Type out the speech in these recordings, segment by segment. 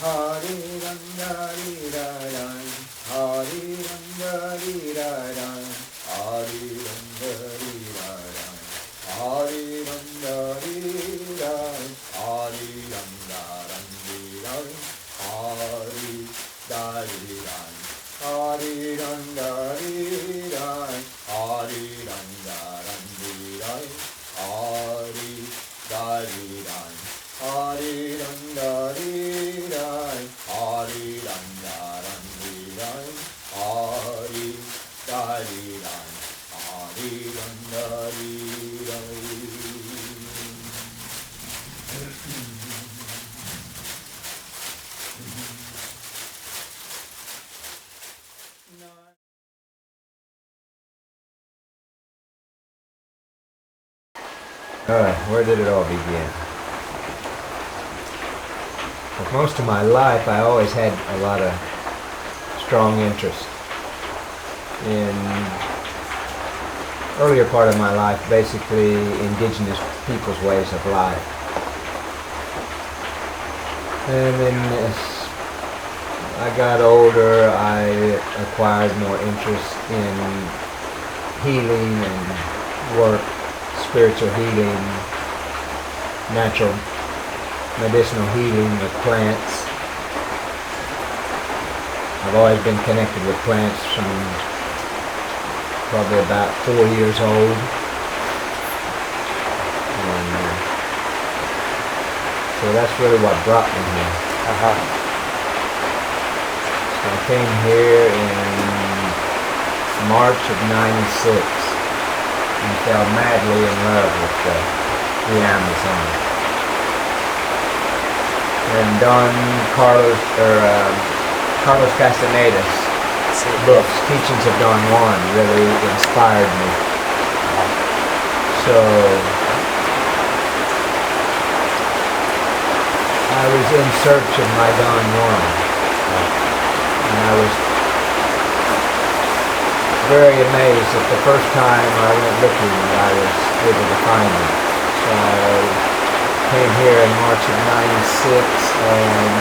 Hari Randarirairai, Hari Randarirairai, Hari Randarirairai, Hari Randarirai, Hari Randarandirai, Hari Darirai, Hari Randarirai, Hari Randarandirai, Hari Darirai, Hari Randarirai, Hari Randarandirai, Hari Darirai, Hari Randarirai. Where did it all begin? For most of my life, I always had a lot of strong interest in earlier part of my life, basically indigenous people's ways of life. And then as I got older, I acquired more interest in healing and work, spiritual healing, natural medicinal healing with plants. I've always been connected with plants from probably about 4 years old. And, so that's really what brought me here. So I came here in March of '96 and fell madly in love with the Amazon. And Don Carlos Castaneda's books, Teachings of Don Juan, really inspired me. So I was in search of my Don Juan, and I was very amazed that the first time I went looking that I was able to find him. So I came here in March of '96 and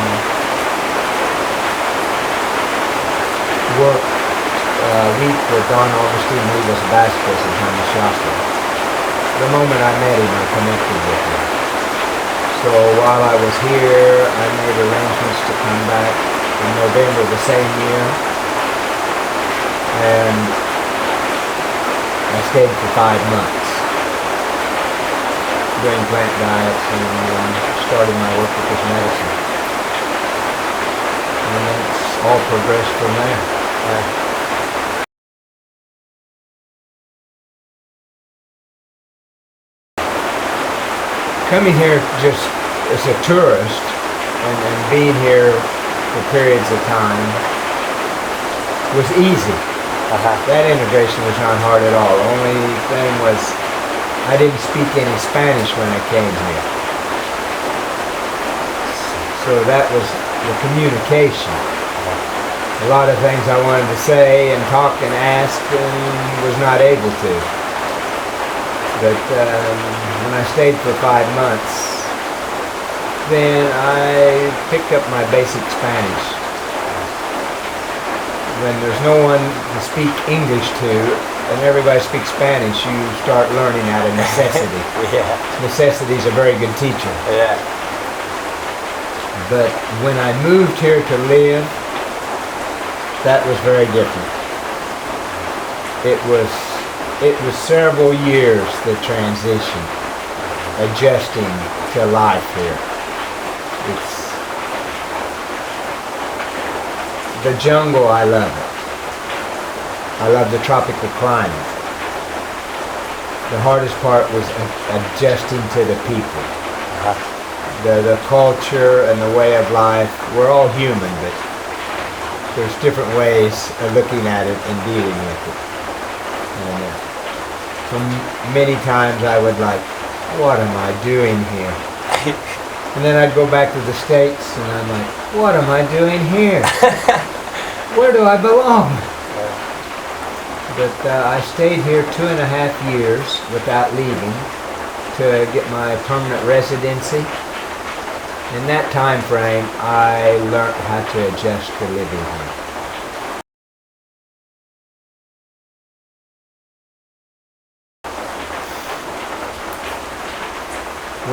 worked a week with Don Agustin Rivas Vasquez in Tamshiyacu. The moment I met him, I connected with him. So while I was here, I made arrangements to come back in November the same year. And I stayed for 5 months doing plant diets and started my work with this medicine. And it's all progressed from there. Coming here just as a tourist and being here for periods of time was easy. That integration was not hard at all. The only thing was I didn't speak any Spanish when I came here. So that was the communication. A lot of things I wanted to say and talk and ask and was not able to. But when I stayed for 5 months, then I picked up my basic Spanish. When there's no one to speak English to and everybody speaks Spanish, you start learning out of necessity. Necessity is a very good teacher. But when I moved here to live, that was very different. It was several years, the transition, adjusting to life here. It's the jungle, I love it. I love the tropical climate. The hardest part was adjusting to the people. The culture and the way of life. We're all human, but there's different ways of looking at it and dealing with it. And so many times I would like, what am I doing here? And then I'd go back to the States and I'm like, what am I doing here? Where do I belong? But I stayed here 2.5 years without leaving to get my permanent residency. In that time frame, I learned how to adjust to living here.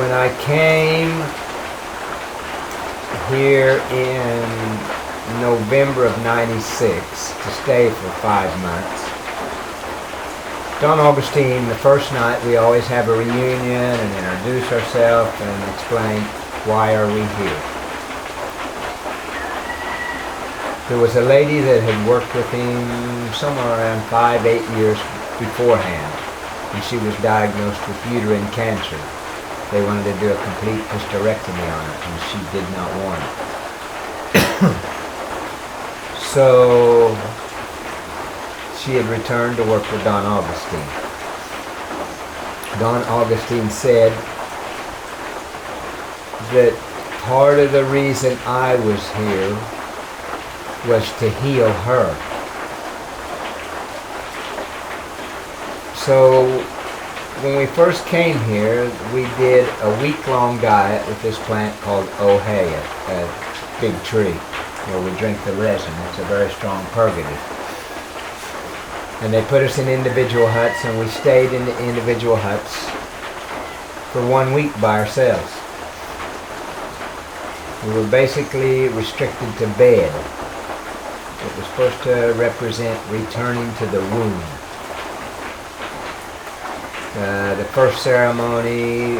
When I came here in November of '96 to stay for 5 months, Don Agustin, the first night, we always have a reunion and introduce ourselves and explain why are we here. There was a lady that had worked with him somewhere around 5-8 years beforehand, and she was diagnosed with uterine cancer. They wanted to do a complete hysterectomy on her, and she did not want it. So she had returned to work for Don Agustin. Don Agustin said that part of the reason I was here was to heal her. So when we first came here, we did a week-long diet with this plant called ohea, a big tree, where we drink the resin. It's a very strong purgative. And they put us in individual huts, and we stayed in the individual huts for 1 week by ourselves. We were basically restricted to bed. It was supposed to represent returning to the womb. The first ceremony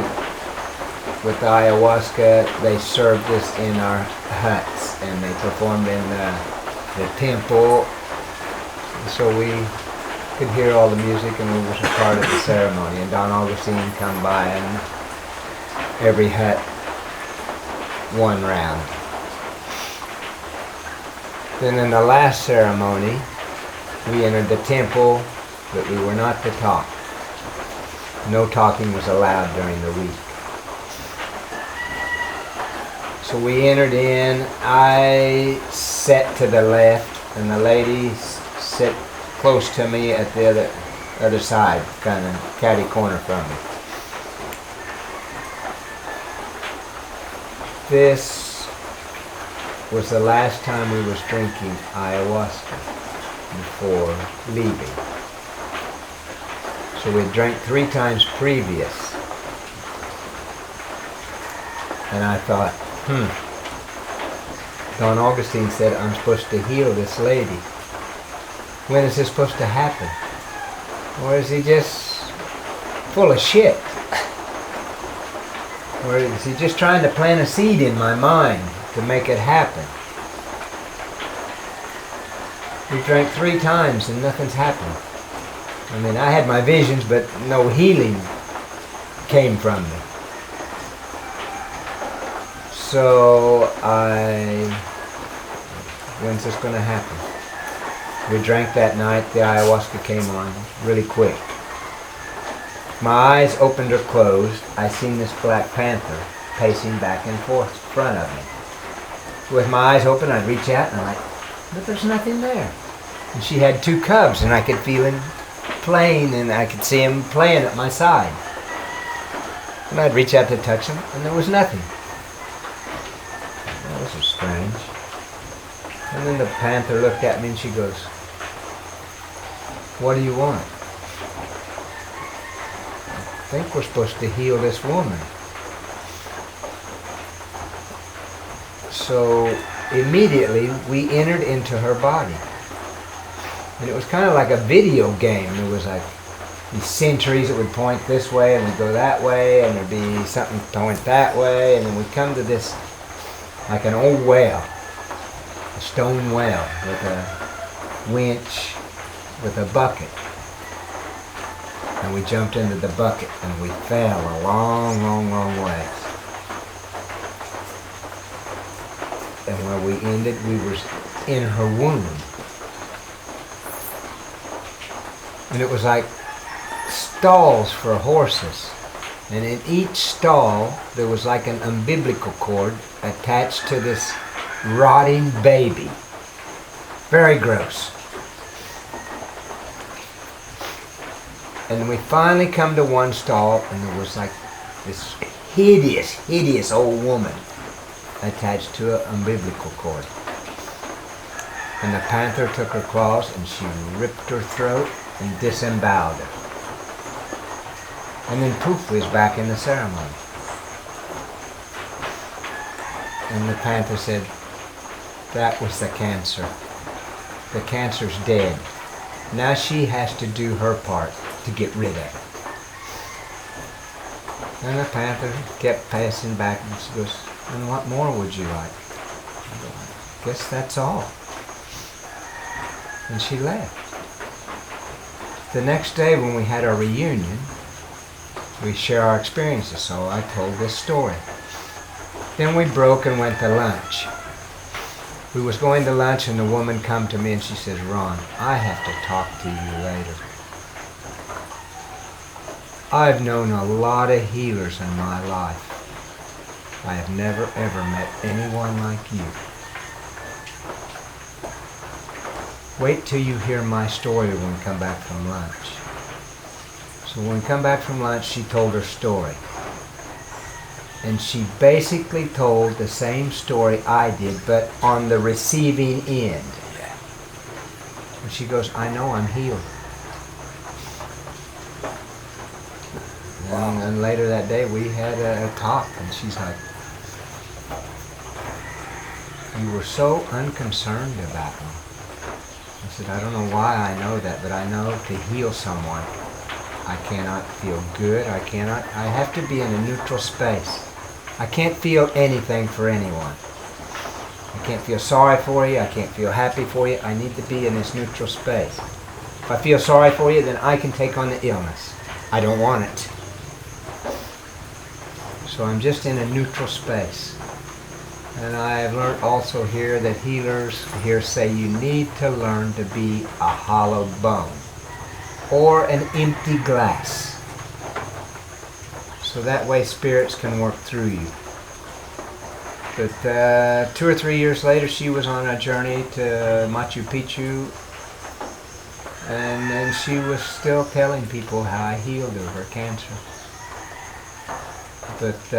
with the ayahuasca, they served us in our huts, and they performed in the temple, so we could hear all the music, and we were a part of the ceremony. And Don Agustin come by and every hut 1 round. Then in the last ceremony, we entered the temple, but we were not to talk. No talking was allowed during the week. So we entered in. I sat to the left, and the lady sat close to me at the other side, kind of catty corner from me. This was the last time we was drinking ayahuasca before leaving. So we drank 3 times previous. And I thought, Don Agustin said I'm supposed to heal this lady. When is this supposed to happen? Or is he just full of shit? Or is he just trying to plant a seed in my mind to make it happen? We drank 3 times and nothing's happened. I mean, I had my visions, but no healing came from me. So when's this going to happen? We drank that night. The ayahuasca came on really quick. My eyes opened or closed. I seen this black panther pacing back and forth in front of me. With my eyes open, I'd reach out and I'm like, but there's nothing there. And she had 2 cubs, and I could feel him playing, and I could see him playing at my side. And I'd reach out to touch him, and there was nothing. Well, this is strange. And then the panther looked at me and she goes, "What do you want?" "I think we're supposed to heal this woman." So immediately we entered into her body. And it was kind of like a video game. There was like these sentries that would point this way, and we'd go that way, and there'd be something point that way, and then we'd come to this, like an old well, a stone well with a winch, with a bucket. And we jumped into the bucket, and we fell a long, long, long way. And where we ended, we were in her womb. And it was like stalls for horses. And in each stall, there was like an umbilical cord attached to this rotting baby. Very gross. And we finally come to one stall, and there was like this hideous, hideous old woman attached to an umbilical cord. And the panther took her claws and she ripped her throat and disemboweled her. And then poof, we was back in the ceremony. And the panther said, that was the cancer. The cancer's dead. Now she has to do her part to get rid of it. And the panther kept passing back and she goes, and what more would you like? I go, I guess that's all. And she left. The next day when we had our reunion, we share our experiences, so I told this story. Then we broke and went to lunch. We was going to lunch and the woman come to me and she says, Ron, I have to talk to you later. I've known a lot of healers in my life. I have never ever met anyone like you. Wait till you hear my story when we come back from lunch. So when we come back from lunch, she told her story. And she basically told the same story I did, but on the receiving end. And she goes, I know I'm healed. Wow. And later that day we had a talk and she's like, you were so unconcerned about me. I said, I don't know why I know that, but I know to heal someone, I cannot feel good, I have to be in a neutral space. I can't feel anything for anyone. I can't feel sorry for you, I can't feel happy for you, I need to be in this neutral space. If I feel sorry for you, then I can take on the illness. I don't want it. So I'm just in a neutral space. And I've learned also here that healers here say you need to learn to be a hollow bone or an empty glass. So that way spirits can work through you. But 2 or 3 years later she was on a journey to Machu Picchu and she was still telling people how I healed her cancer. But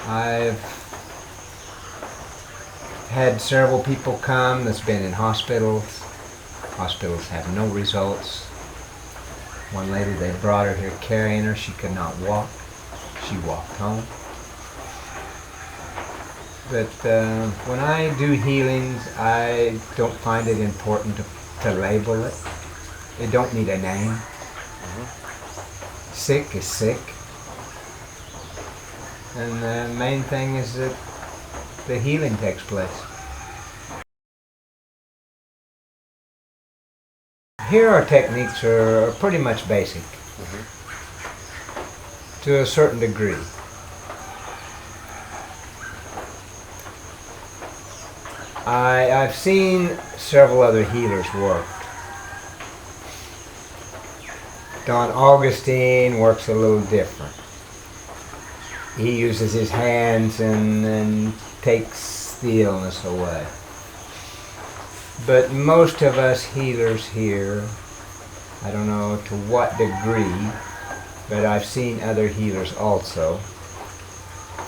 I've had several people come that's been in hospitals. Hospitals have no results. One lady, they brought her here carrying her. She could not walk. She walked home. But when I do healings, I don't find it important to label it. They don't need a name. Sick is sick. And the main thing is that the healing takes place. Here our techniques are pretty much basic, to a certain degree. I've seen several other healers work. Don Agustin works a little different. He uses his hands and takes the illness away. But most of us healers here, I don't know to what degree, but I've seen other healers also.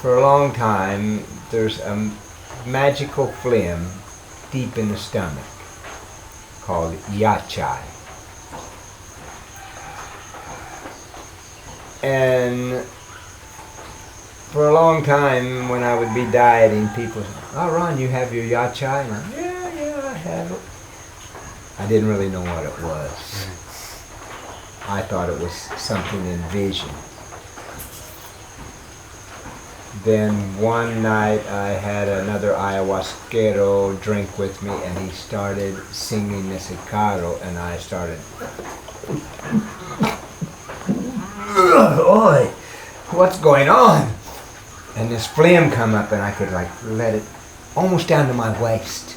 For a long time, there's a magical phlegm deep in the stomach called yachai. And for a long time, when I would be dieting, people said, oh, Ron, you have your yachai? And I'm, yeah, I have it. I didn't really know what it was. I thought it was something in vision. Then one night, I had another ayahuasquero drink with me, and he started singing this icaro, and I started, oi, what's going on? And this phlegm come up and I could like let it almost down to my waist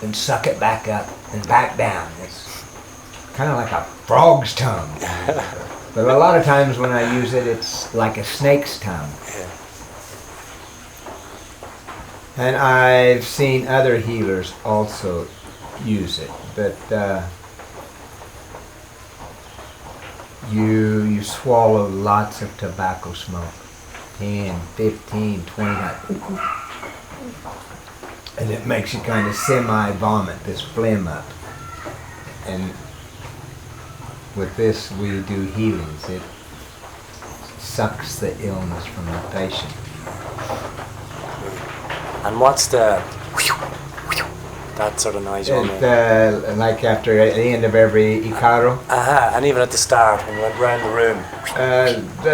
and suck it back up and back down. It's kind of like a frog's tongue. But a lot of times when I use it, it's like a snake's tongue. And I've seen other healers also use it. But you swallow lots of tobacco smoke. 10, 15, 20. And it makes you kind of semi-vomit this phlegm up. And with this we do healings. It sucks the illness from the patient. And what's that sort of noise you make? Like after at the end of every icaro. And even at the start when we went round the room.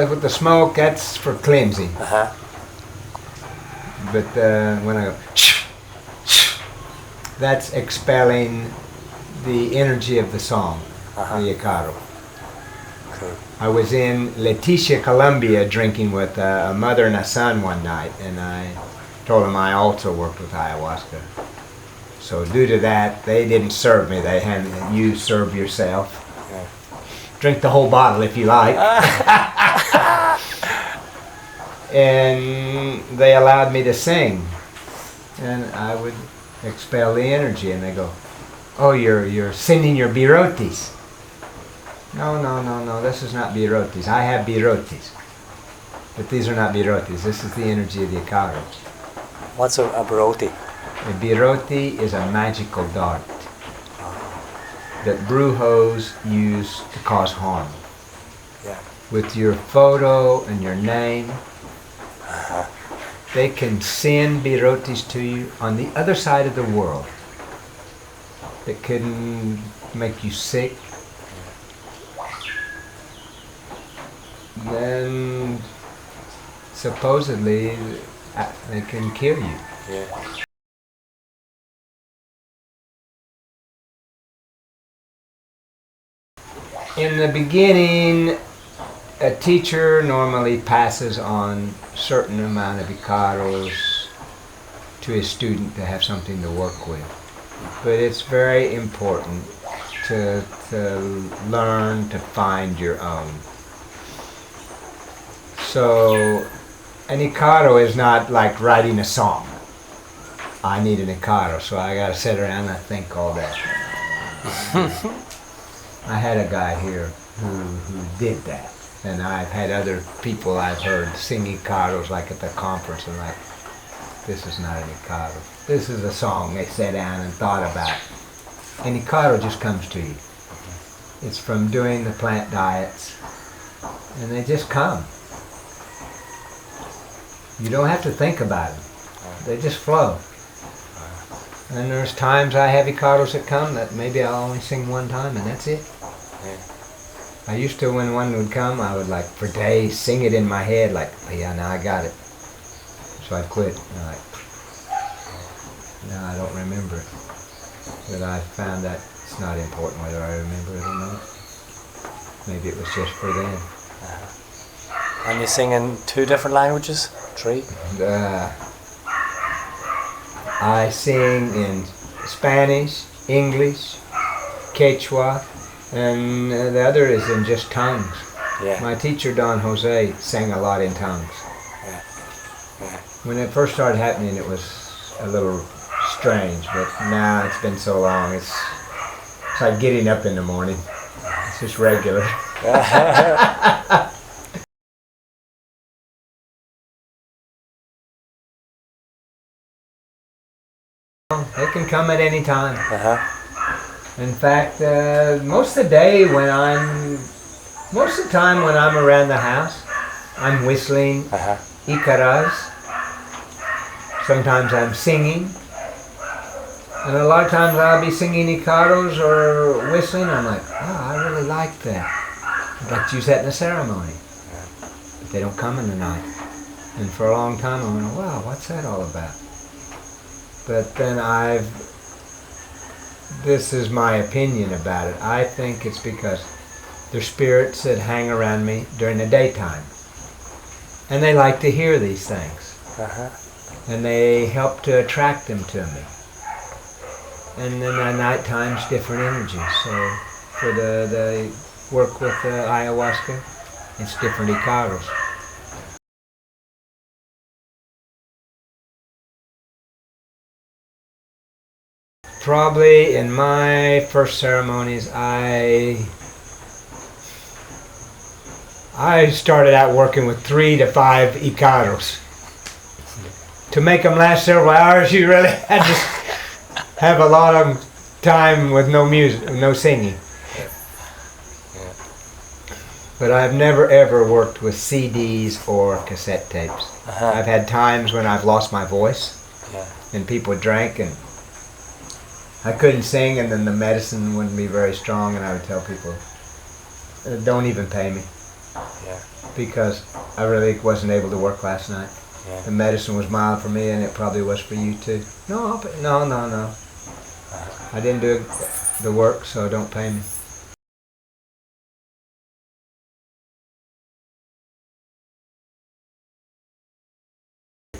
With the smoke, that's for cleansing. But when I go, that's expelling the energy of the song, the icaro. Cool. I was in Leticia, Colombia, drinking with a mother and a son one night, and I told them I also worked with ayahuasca. So due to that, they didn't serve me. They had you serve yourself. Yeah. Drink the whole bottle if you like. And they allowed me to sing, and I would expel the energy, and they go, "Oh, you're sending your birotis." No, this is not birotis. I have birotis, but these are not birotis. This is the energy of the icaros. What's a baroti? A biroti is a magical dart that brujos use to cause harm. Yeah. With your photo and your name, they can send birotis to you on the other side of the world that can make you sick. Then supposedly they can kill you. Yeah. In the beginning, a teacher normally passes on a certain amount of icaros to his student to have something to work with. But it's very important to learn to find your own. So an icaro is not like writing a song. I need an icaro, so I gotta sit around and think all that. I had a guy here who did that, and I've had other people I've heard sing icaros like at the conference, and like, this is not an icaro. This is a song they sat down and thought about. An icaro just comes to you. It's from doing the plant diets, and they just come. You don't have to think about them. They just flow. And there's times I have icaros that come that maybe I'll only sing one time, and that's it. Yeah. I used to, when one would come, I would like for days sing it in my head like, oh, yeah, now I got it. So I quit. And I'm like, no, I don't remember it. But I found that it's not important whether I remember it or not. Maybe it was just for them. And you sing in 2 different languages? 3? I sing in Spanish, English, Quechua, and the other is in just tongues. Yeah. My teacher, Don Jose, sang a lot in tongues. Yeah. Yeah. When it first started happening, it was a little strange, but now it's been so long, it's like getting up in the morning. It's just regular. They can come at any time. In fact, most of the time when I'm around the house, I'm whistling icaros. Sometimes I'm singing. And a lot of times I'll be singing icaros or whistling. I'm like, oh, I really like that. I'd like to use that in a ceremony. But they don't come in the night. And for a long time I went, wow, what's that all about? But then this is my opinion about it. I think it's because they're spirits that hang around me during the daytime. And they like to hear these things. And they help to attract them to me. And then at night time's different energies. So for the work with ayahuasca, it's different icaros. Probably in my first ceremonies, I started out working with 3 to 5 icaros to make them last several hours, you really had to have a lot of time with no music, no singing. But I've never ever worked with CDs or cassette tapes. I've had times when I've lost my voice, and people drank, and I couldn't sing, and then the medicine wouldn't be very strong, and I would tell people, don't even pay me. Because I really wasn't able to work last night. The medicine was mild for me, and it probably was for you too. No. I didn't do the work, so don't pay me.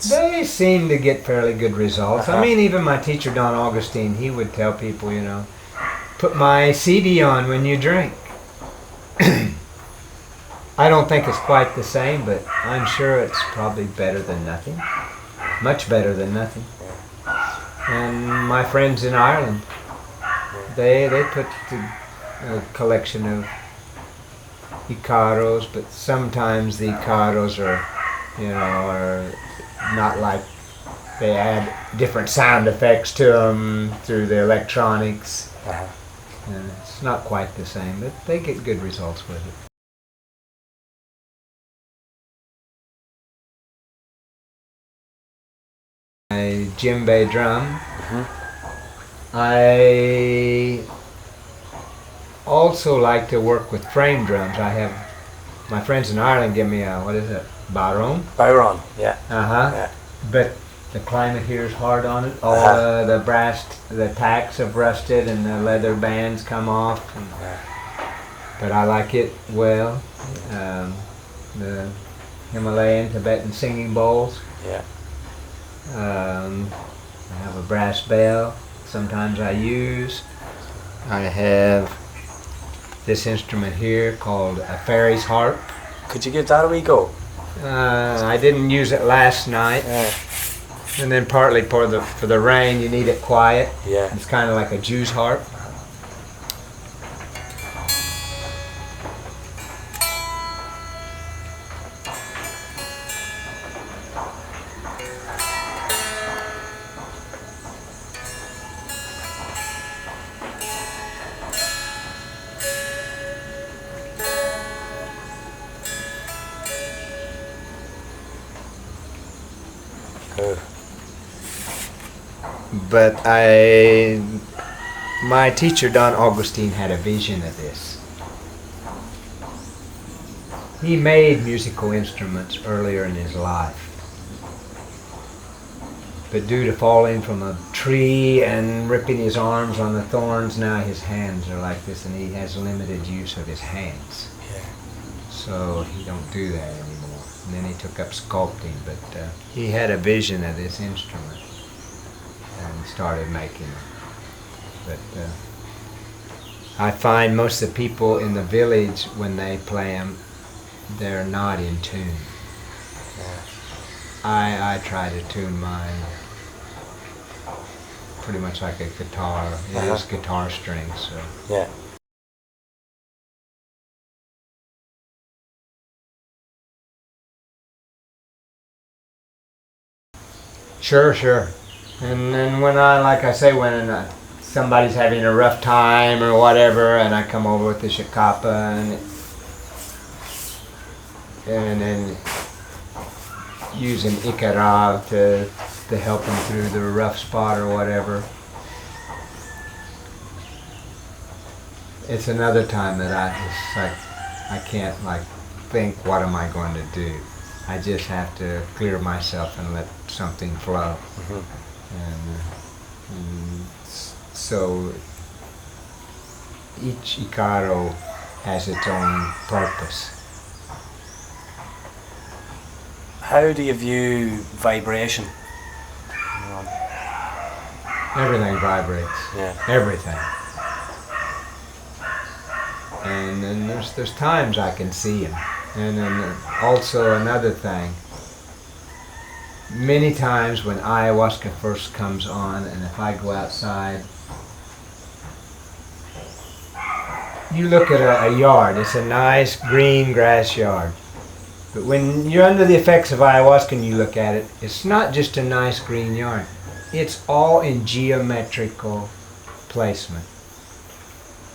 They seem to get fairly good results. I mean, even my teacher, Don Agustin, he would tell people, you know, put my CD on when you drink. I don't think it's quite the same, but I'm sure it's probably better than nothing. Much better than nothing. And my friends in Ireland, they put a collection of icaros, but sometimes the icaros are, you know, are not like, they add different sound effects to them through the electronics. And it's not quite the same, but they get good results with it. My djembe drum. I also like to work with frame drums. I have my friends in Ireland give me a, what is it? Baron? Byron, yeah. Yeah. But the climate here is hard on it. All the brass, the tacks have rusted and the leather bands come off. And, but I like it well. The Himalayan Tibetan singing bowls. I have a brass bell. Sometimes I use. I have this instrument here called a fairy's harp. Could you give that a wee go? I didn't use it last night. And then partly for the rain, you need it quiet. It's kind of like a Jew's harp. But my teacher Don Agustin had a vision of this. He made musical instruments earlier in his life. But due to falling from a tree and ripping his arms on the thorns, now his hands are like this, and he has limited use of his hands. So he don't do that anymore. And then he took up sculpting, but he had a vision of this instrument and started making it. But I find most of the people in the village, when they play them, they're not in tune. I try to tune mine pretty much like a guitar. It is guitar strings. So. Sure. And then when when somebody's having a rough time or whatever, and I come over with the shakapa and then using ikara to help them through the rough spot or whatever. It's another time that I can't think, what am I going to do? I just have to clear myself and let something flow. And so each icaro has its own purpose. How do you view vibration? Everything vibrates. Everything. And then there's times I can see them. And then also another thing, many times when ayahuasca first comes on, and if I go outside, you look at a yard, it's a nice green grass yard. But when you're under the effects of ayahuasca and you look at it, it's not just a nice green yarn. It's all in geometrical placement.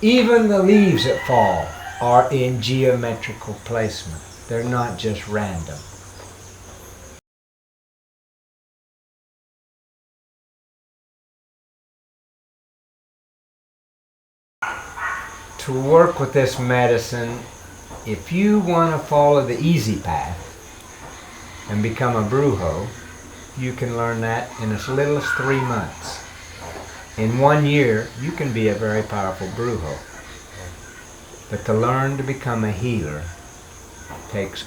Even the leaves that fall are in geometrical placement. They're not just random. To work with this medicine, if you want to follow the easy path and become a brujo, you can learn that in as little as 3 months. In 1 year, you can be a very powerful brujo. But to learn to become a healer takes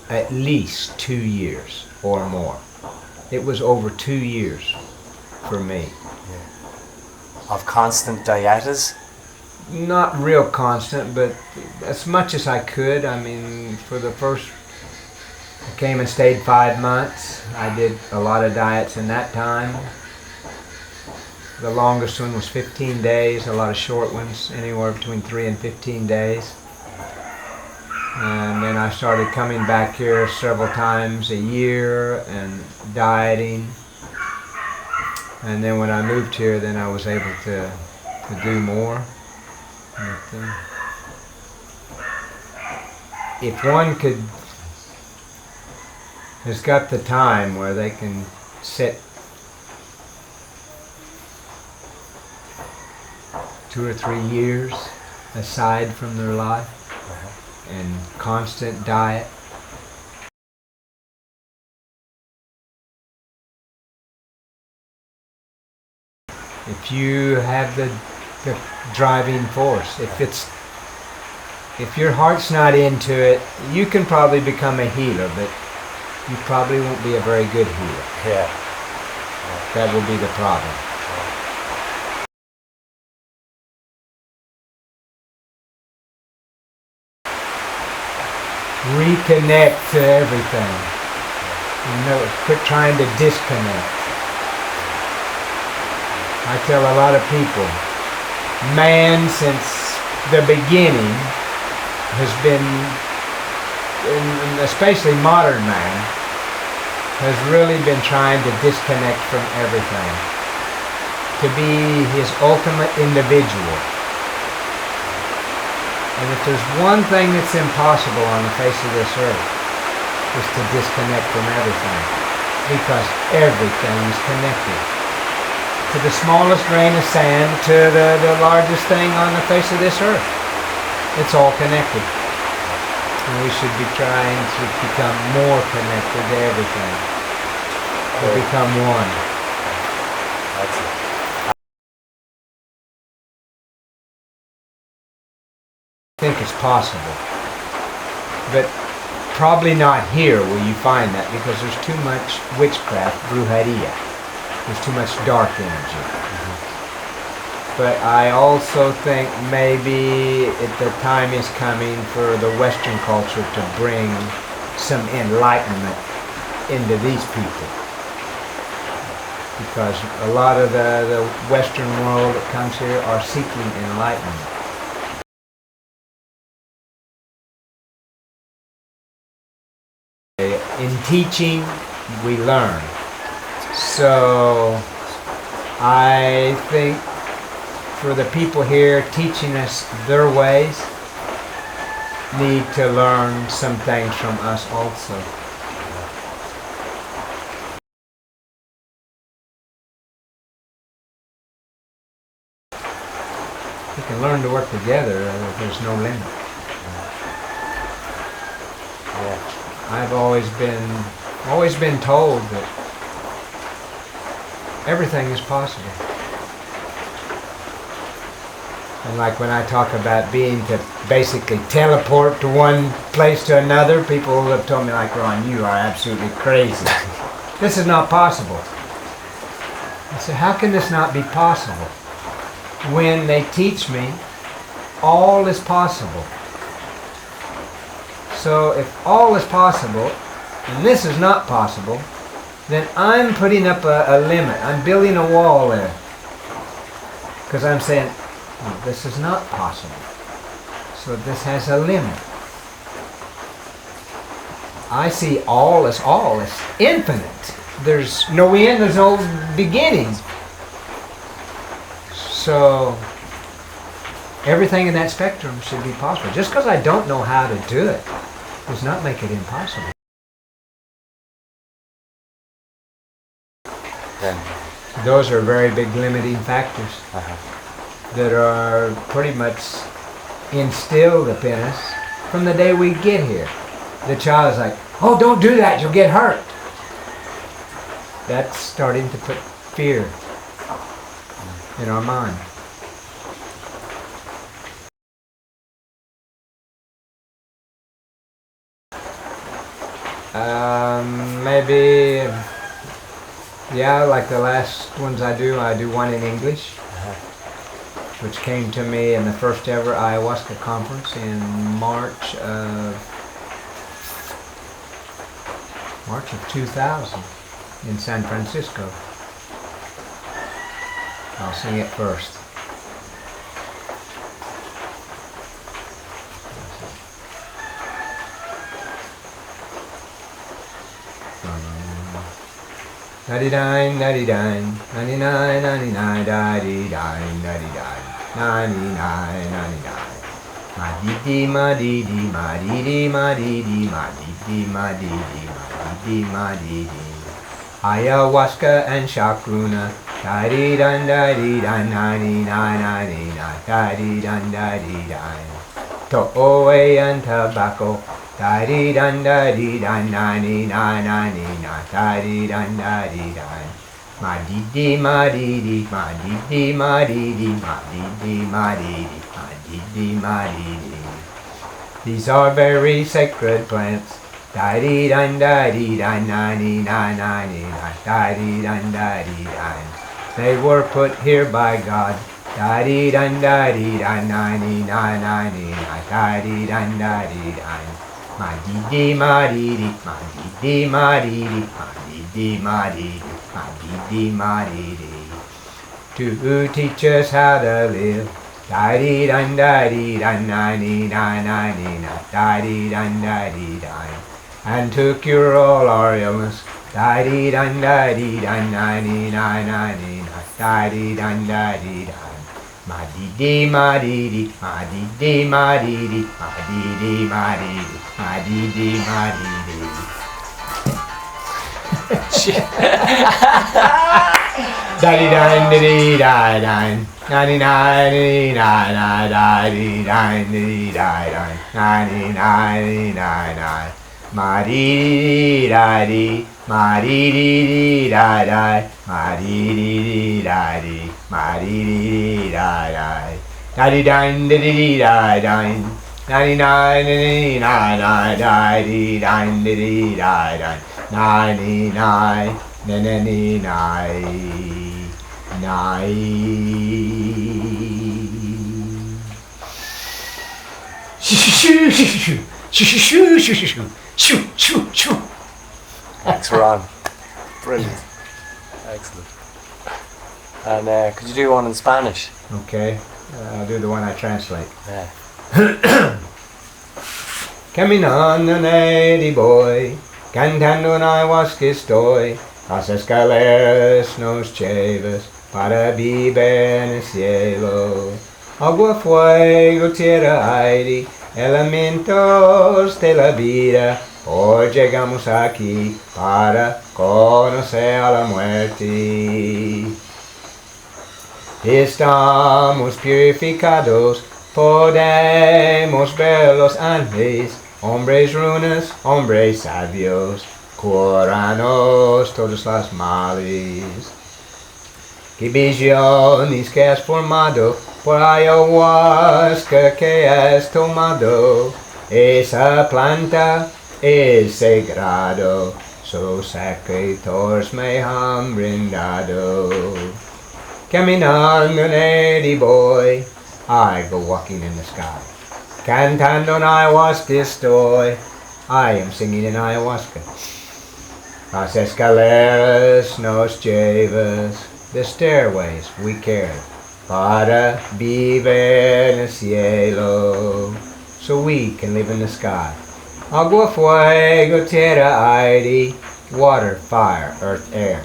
at least 2 years or more. It was over 2 years for me. Of constant dietas? Not real constant, but as much as I could. I mean, for the first, I came and stayed 5 months. I did a lot of diets in that time. The longest one was 15 days, a lot of short ones, anywhere between 3 and 15 days. And then I started coming back here several times a year and dieting. And then when I moved here, then I was able to do more. But, if one has got the time where they can sit 2 or 3 years aside from their life and constant diet. If you have the driving force, if your heart's not into it, you can probably become a healer, but you probably won't be a very good healer. Yeah. That will be the problem. Reconnect to everything. Quit trying to disconnect. I tell a lot of people, man since the beginning has been, and especially modern man, has really been trying to disconnect from everything, to be his ultimate individual. And if there's one thing that's impossible on the face of this earth, is to disconnect from everything, because everything is connected. To the smallest grain of sand, to the largest thing on the face of this earth. It's all connected. And we should be trying to become more connected to everything. To become one. That's it. I think it's possible. But probably not here will you find that, because there's too much witchcraft, brujeria. There's too much dark energy. But I also think maybe the time is coming for the Western culture to bring some enlightenment into these people. Because a lot of the Western world that comes here are seeking enlightenment. In teaching, we learn. So I think for the people here teaching us their ways, need to learn some things from us also. We can learn to work together. There's no limit. Yeah. I've always been told that everything is possible. And like when I talk about being to basically teleport to one place to another, people have told me like, Ron, you are absolutely crazy. This is not possible. I said, how can this not be possible? When they teach me, all is possible. So if all is possible, and this is not possible, then I'm putting up a limit. I'm building a wall there. Because I'm saying, well, this is not possible. So this has a limit. I see all as infinite. There's no end, there's no beginning. So everything in that spectrum should be possible. Just because I don't know how to do it does not make it impossible. Then. Those are very big limiting factors that are pretty much instilled upon us from the day we get here. The child is like, oh, don't do that, you'll get hurt. That's starting to put fear in our mind. Maybe, yeah, like the last ones I do one in English, which came to me in the first ever ayahuasca conference in March of 2000 in San Francisco. I'll sing it first. Nadi-dine, nadi-dine, 99, 99, di-dine, nadi-dine, 99, 99. Ma-di-di, ma-di-di, ma-di-di, ma-di-di, ma-di-di, ma-di-di, ma-di-di, ma-di-di. Ayahuasca and chakruna, da-di-dine, da-di-dine, 99, 99, da-di-dine, da-di-dine. To'oe and tobacco, da-di-dine, da-di-dine, 99, 99, da-di-dine, da-di-dine. Ma-di-di, ma-di-di, ma-di-di, ma-di-di, ma-di-di, ma-di-di, ma-di-di, ma-di-di. These are very sacred plants. Da-di-dine, da-di-dine, 99, 99, da-di-dine, da-di-dine. They were put here by God. Da-di-dine, da-di-dine, 99, 99, da-di-dine, da-di-dine. Ma-di-di, ma-di-di, ma-di-di, ma-di-di, ma-di-di, ma-di-di, ma-di-di, ma-di-di. To teach us how to live. Da-di-dine, da-di-dine, 99, 99, da-di-dine, da-di-dine. And to cure all our illness. Da-di-dine, da-di-dine, 99, 99, da-di-dine, da-di-dine. Ma-di-di, ma-di-di, ma-di-di, ma-di-di, ma-di-di, ma-di-di, ma-di-di, ma-di-di. Da-di-dine, da-di-dine, 99, 99, da-di-dine, da-di-dine, 99, 99. Ma-di-di-di-da-di, ma-di-di-di-da-di, ma-di-di-di-da-di, ma-di-di-di-da-di. Da-di-dine, da-di-di-da-dine, 99, da-di-da-dine, da-di-dine, 99, na-na-ni-nine, Shoo, shoo, shoo. Thanks, Ron. Brilliant. Excellent. And could you do one in Spanish? Okay, I'll do the one I translate. Yeah. Caminando Lady Boy, cantando una ayahuasca estoy, las escaleras nos llevas para vivir en el cielo. Agua, fuego, tierra, aire, elementos de la vida, hoy llegamos aquí para conocer a la muerte. Estamos purificados, podemos ver los ángeles, hombres runas, hombres sabios, curanos todos los males. Qué visiones que has formado por ayahuasca que has tomado, esa planta es sagrado, sus secretos me han brindado. Caminando Lady Boy, I go walking in the sky. Cantando en ayahuasca estoy, I am singing in ayahuasca. Las escaleras nos llevas, the stairways we carry, para vivir en el cielo, so we can live in the sky. Agua, fuego, tierra, aire, water, fire, earth, air.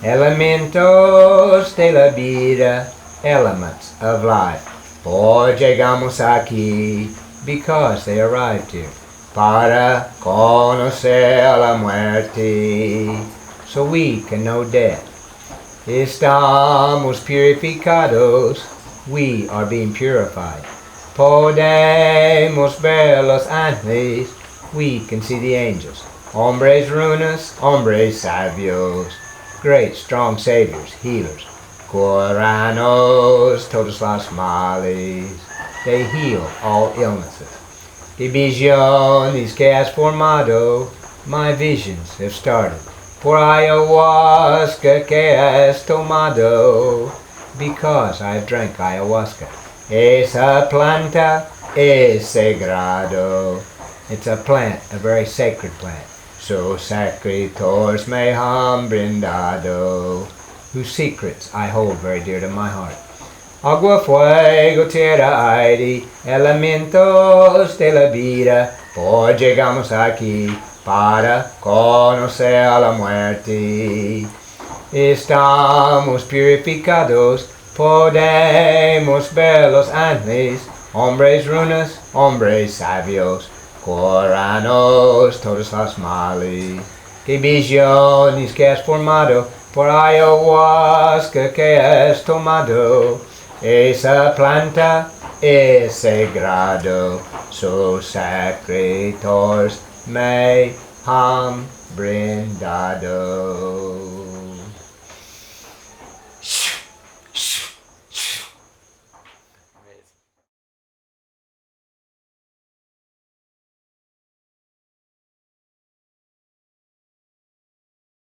Elementos de la vida, elements of life. Por llegamos aquí, because they arrived here. Para conocer la muerte, so we can know death. Estamos purificados, we are being purified. Podemos ver los ángeles, we can see the angels. Hombres runas, hombres sabios, great strong saviors, healers. Curanos todos los males, they heal all illnesses. The visiones que has formado, my visions have started. Por ayahuasca que has tomado, because I have drank ayahuasca. Esa planta es sagrado. It's a plant, a very sacred plant. So facilitators me han brindado, whose secrets I hold very dear to my heart. Agua, fuego, tierra, aire, elementos de la vida, por llegamos aquí para conocer la muerte. Estamos purificados, podemos ver los ángeles, hombres runas, hombres sabios, curanos todos los males. Que visiones que has formado, por ayahuasca que has tomado. Esa planta es sagrado, sus secretos me han brindado.